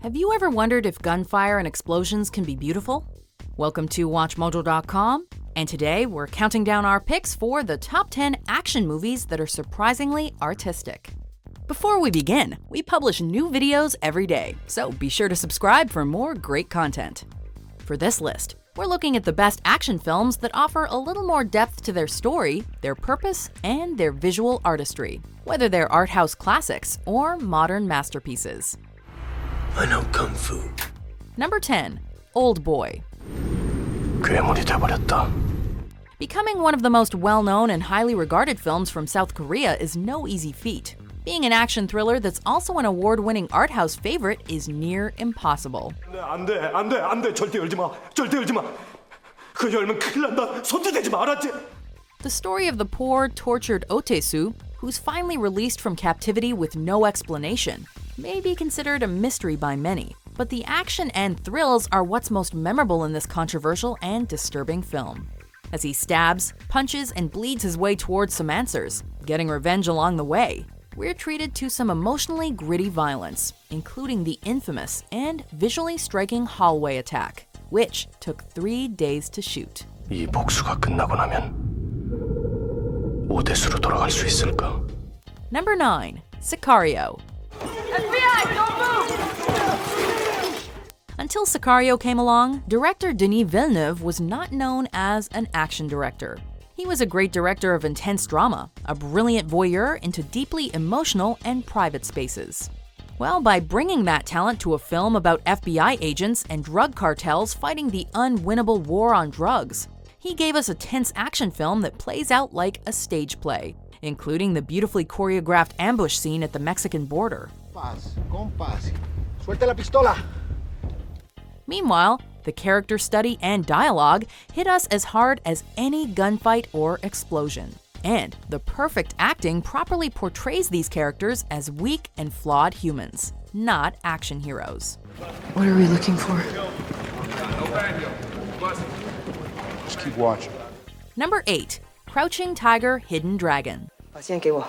Have you ever wondered if gunfire and explosions can be beautiful? Welcome to WatchMojo.com, and today we're counting down our picks for the top 10 action movies that are surprisingly artistic. Before we begin, we publish new videos every day, so be sure to subscribe for more great content. For this list, we're looking at the best action films that offer a little more depth to their story, their purpose, and their visual artistry, whether they're art house classics or modern masterpieces. I know Kung Fu. Number 10. Oldboy. 괴물이 돼버렸다. Becoming one of the most well-known and highly regarded films from South Korea is no easy feat. Being an action thriller that's also an award-winning art house favorite is near impossible. 안 돼. 절대 열지 마. 그 열면 큰일 난다. 손도 대지 마, 알았지? The story of the poor, tortured Otesu, who's finally released from captivity with no explanation, may be considered a mystery by many, but the action and thrills are what's most memorable in this controversial and disturbing film. As he stabs, punches, and bleeds his way towards some answers, getting revenge along the way, we're treated to some emotionally gritty violence, including the infamous and visually striking hallway attack, which took 3 days to shoot. 이 복수가 끝나고 나면 오대수로 돌아갈 수 있을까? Number 9. Sicario. FBI, don't move! Until Sicario came along, director Denis Villeneuve was not known as an action director. He was a great director of intense drama, a brilliant voyeur into deeply emotional and private spaces. Well, by bringing that talent to a film about FBI agents and drug cartels fighting the unwinnable war on drugs, he gave us a tense action film that plays out like a stage play, including the beautifully choreographed ambush scene at the Mexican border. Compás. Suelta la pistola. Meanwhile, the character study and dialogue hit us as hard as any gunfight or explosion. And the perfect acting properly portrays these characters as weak and flawed humans, not action heroes. What are we looking for? Just keep watching. Number 8. Crouching Tiger, Hidden Dragon. 把剑给我。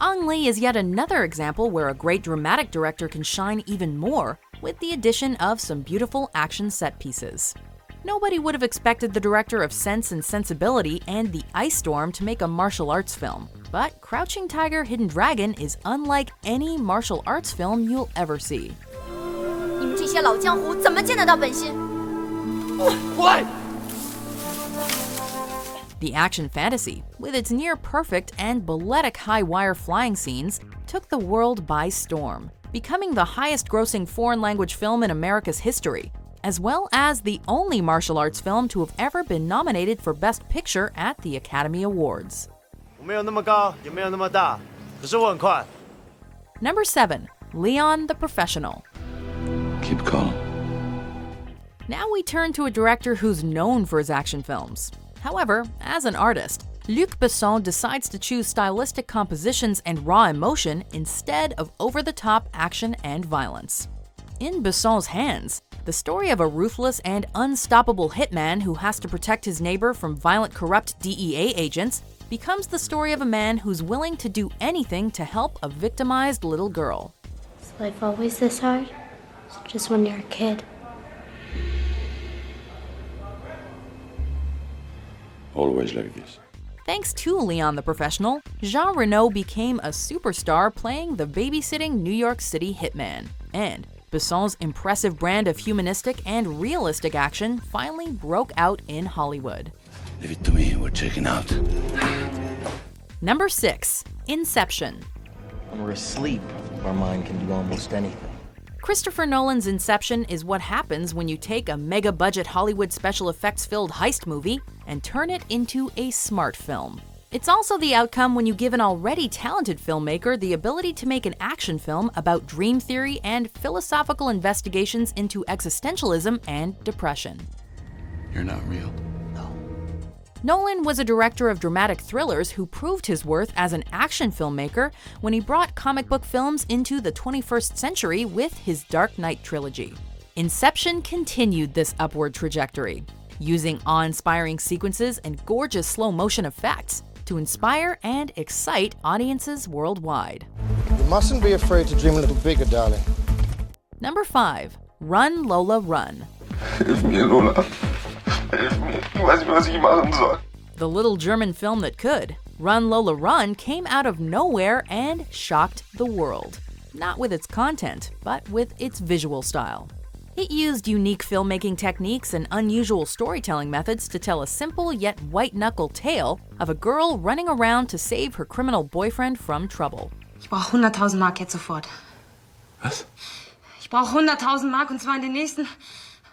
Ang Lee is yet another example where a great dramatic director can shine even more with the addition of some beautiful action set pieces. Nobody would have expected the director of Sense and Sensibility and The Ice Storm to make a martial arts film, but Crouching Tiger, Hidden Dragon is unlike any martial arts film you'll ever see. 你们这些老江湖怎么见得到本心？ The action fantasy, with its near-perfect and balletic high-wire flying scenes, took the world by storm, becoming the highest-grossing foreign-language film in America's history, as well as the only martial arts film to have ever been nominated for Best Picture at the Academy Awards. 我没有那么高，也没有那么大，可是我很快。 Number 7. Léon The Professional. Keep calm. Now we turn to a director who's known for his action films. However, as an artist, Luc Besson decides to choose stylistic compositions and raw emotion instead of over-the-top action and violence. In Besson's hands, the story of a ruthless and unstoppable hitman who has to protect his neighbor from violent, corrupt DEA agents becomes the story of a man who's willing to do anything to help a victimized little girl. Is life always this hard? Just when you're a kid? Always like this. Thanks to Léon the Professional, Jean Reno became a superstar playing the babysitting New York City hitman. And Besson's impressive brand of humanistic and realistic action finally broke out in Hollywood. Leave it to me, we're checking out. Number 6. Inception. When we're asleep, our mind can do almost anything. Christopher Nolan's Inception is what happens when you take a mega-budget Hollywood special effects-filled heist movie and turn it into a smart film. It's also the outcome when you give an already talented filmmaker the ability to make an action film about dream theory and philosophical investigations into existentialism and depression. You're not real. Nolan was a director of dramatic thrillers who proved his worth as an action filmmaker when he brought comic book films into the 21st century with his Dark Knight trilogy. Inception continued this upward trajectory, using awe-inspiring sequences and gorgeous slow-motion effects to to inspire and excite audiences worldwide. You mustn't be afraid to dream a little bigger, darling. Number 5. Run, Lola, Run. Hilf mir, Lola. Hilf mir. Ich weiß nicht, was ich machen soll. The little German film that could. Run, Lola, Run came out of nowhere and shocked the world. Not with its content, but with its visual style. It used unique filmmaking techniques and unusual storytelling methods to tell a simple yet white-knuckle tale of a girl running around to save her criminal boyfriend from trouble. Ich brauche 100.000 Mark jetzt sofort. Was? Ich brauche 100.000 Mark und zwar in den nächsten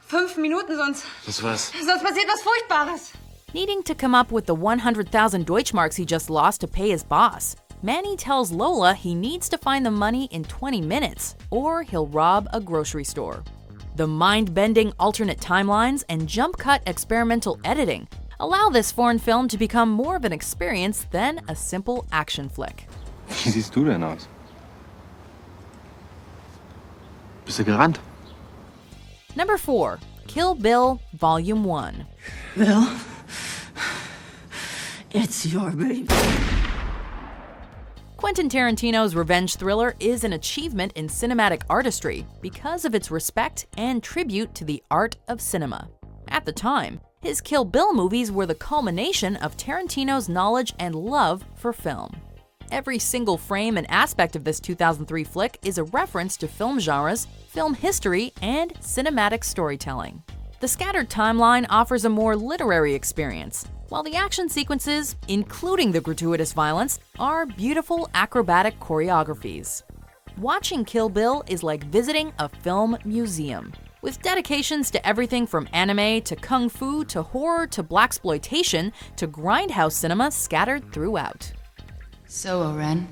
5 Minuten, sonst Was? passiert was Furchtbares. Needing to come up with the 100,000 Deutschmarks he just lost to pay his boss, Manny tells Lola he needs to find the money in 20 minutes or he'll rob a grocery store. The mind-bending alternate timelines and jump-cut experimental editing allow this foreign film to become more of an experience than a simple action flick. Wie siehst du denn aus? Bist du gerannt? Number 4. Kill Bill Volume 1. Bill, it's your baby. Quentin Tarantino's revenge thriller is an achievement in cinematic artistry because of its respect and tribute to the art of cinema. At the time, his Kill Bill movies were the culmination of Tarantino's knowledge and love for film. Every single frame and aspect of this 2003 flick is a reference to film genres, film history, and cinematic storytelling. The scattered timeline offers a more literary experience, while the action sequences, including the gratuitous violence, are beautiful acrobatic choreographies. Watching Kill Bill is like visiting a film museum, with dedications to everything from anime to kung fu to horror to blaxploitation to grindhouse cinema scattered throughout. So, Oren,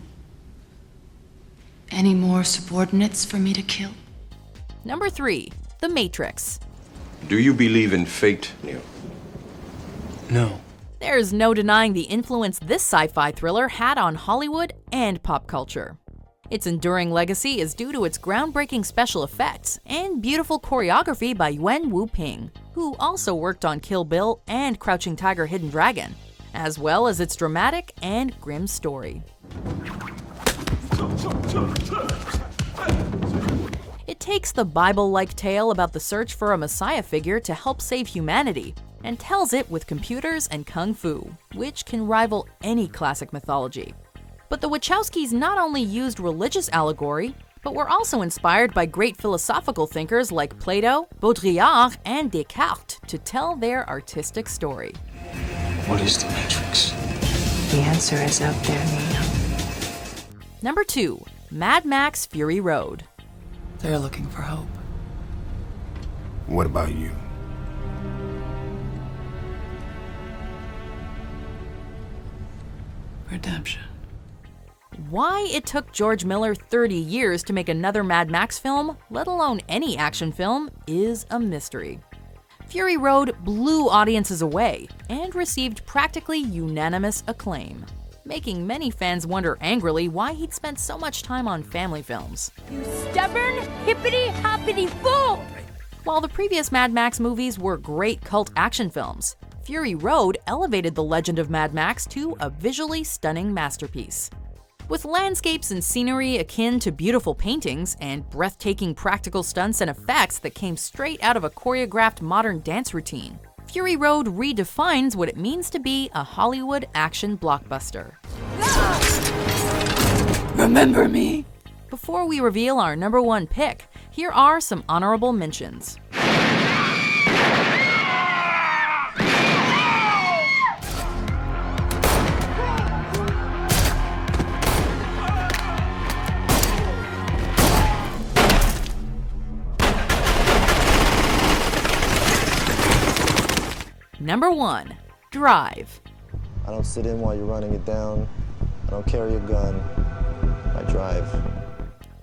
any more subordinates for me to kill? Number 3. The Matrix. Do you believe in fate, Neo? No. There's no denying the influence this sci-fi thriller had on Hollywood and pop culture. Its enduring legacy is due to its groundbreaking special effects and beautiful choreography by Yuen Wu-ping, who also worked on Kill Bill and Crouching Tiger, Hidden Dragon, as well as its dramatic and grim story. It takes the Bible-like tale about the search for a messiah figure to help save humanity and tells it with computers and kung fu, which can rival any classic mythology. But the Wachowskis not only used religious allegory, but were also inspired by great philosophical thinkers like Plato, Baudrillard, and Descartes to tell their artistic story. What is the Matrix? The answer is out there, Neo. Number 2. Mad Max Fury Road. They're looking for hope. What about you? Redemption. Why it took George Miller 30 years to make another Mad Max film, let alone any action film, is a mystery. Fury Road blew audiences away and received practically unanimous acclaim, making many fans wonder angrily why he'd spent so much time on family films. You stubborn, hippity-hoppity fool! While the previous Mad Max movies were great cult action films, Fury Road elevated the legend of Mad Max to a visually stunning masterpiece. With landscapes and scenery akin to beautiful paintings and breathtaking practical stunts and effects that came straight out of a choreographed modern dance routine, Fury Road redefines what it means to be a Hollywood action blockbuster. Remember me? Before we reveal our number 1 pick, here are some honorable mentions. Number 1. Drive. I don't sit in while you're running it down. I don't carry a gun. I drive.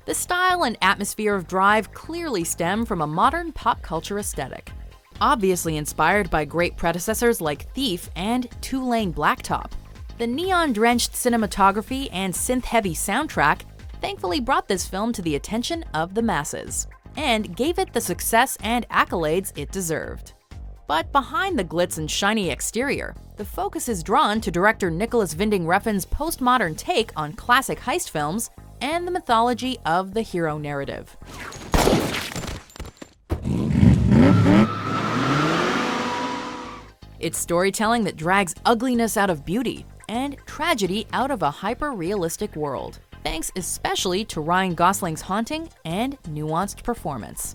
The style and atmosphere of Drive clearly stem from a modern pop culture aesthetic. Obviously inspired by great predecessors like Thief and Two Lane Blacktop, the neon-drenched cinematography and synth-heavy soundtrack thankfully brought this film to the attention of the masses and gave it the success and accolades it deserved. But behind the glitz and shiny exterior, the focus is drawn to director Nicholas Winding Refn's postmodern take on classic heist films and the mythology of the hero narrative. It's storytelling that drags ugliness out of beauty and tragedy out of a hyper-realistic world, thanks especially to Ryan Gosling's haunting and nuanced performance.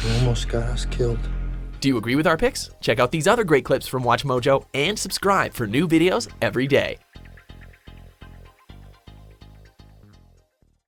You almost got us killed. Do you agree with our picks? Check out these other great clips from WatchMojo and subscribe for new videos every day.